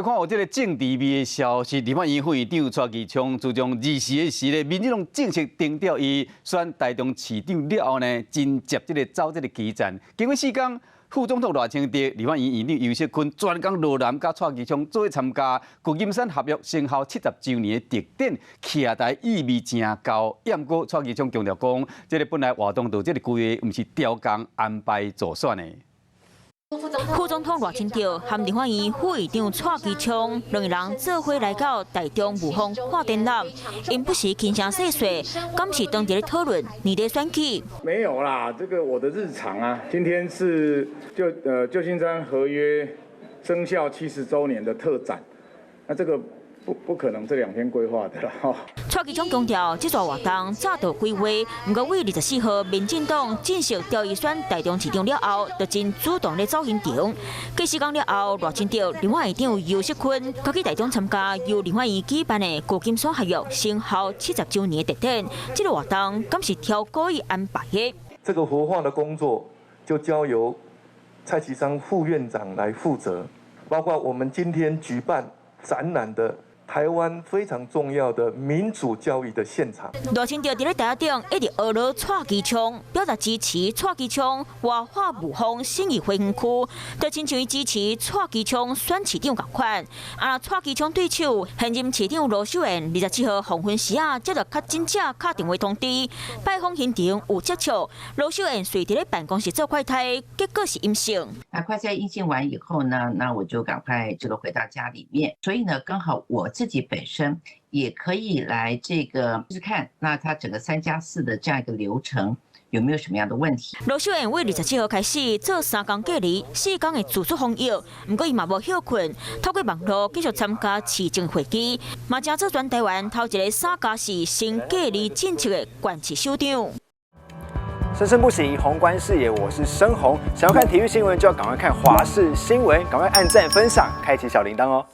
来看，有这个政治味的消息，立法院副院长蔡其昌自从24日民进党正式定调伊选台中市长了后呢，真接这个走这个基站。经过4天，副总统赖清德、立法院院长游锡堃专工罗南甲蔡其昌做伙参加旧金山合约生效70周年的特典，徛台意味真高。不过蔡其昌强调讲，这个本来活动到这个规划，毋是调工安排做选的。 副总统赖清德和立法院副院长蔡其昌两个人做伙来到台中武峰看展览，因不时轻声细说，敢是当地咧讨论你的选举？没有啦，这个我的日常啊，今天是旧金山合约生效70周年的特展，那这个不可能这2天规划的啦哈。 蔡其昌强调，这座活动早就规划，不过为24号民进党正式调伊选台中市长了后，就真主动咧走行程。计时间了后，赖清德、立法院长游锡堃，佮去台中参加由立法院举办的旧金山合约生效70周年的特典。这个活动敢是挑故意安排的？这个活化的工作就交由蔡其昌副院长来负责，包括我们今天举办展览的。 台湾非常重要的民主教育的现场。赖清德伫咧台顶一直呵罗蔡其昌，表达支持蔡其昌活化武峰信义会园区，就亲像伊支持蔡其昌选市长同款。啊，蔡其昌对手现任市长罗秀燕27号黄昏时啊，接到较真正敲电话通知，拜访现场有接触。罗秀燕随伫咧办公室做快筛，结果是阴性。快筛阴性完以后呢，那我就赶快回到家里面。所以呢，刚好我自己本身也可以来这个试试看，那它整个3+4的这样一个流程有没有什么样的问题？罗秀燕为27号开始做3天隔离，4天的自主防疫，不过伊嘛无休困，透过网络继续参加市政会议，嘛正做全台湾头一个3+4新隔离政策的管市首长。生生不息，宏观视野，我是申宏。想要看体育新闻，就要赶快看华视新闻，赶快按赞、分享、开启小铃铛哦。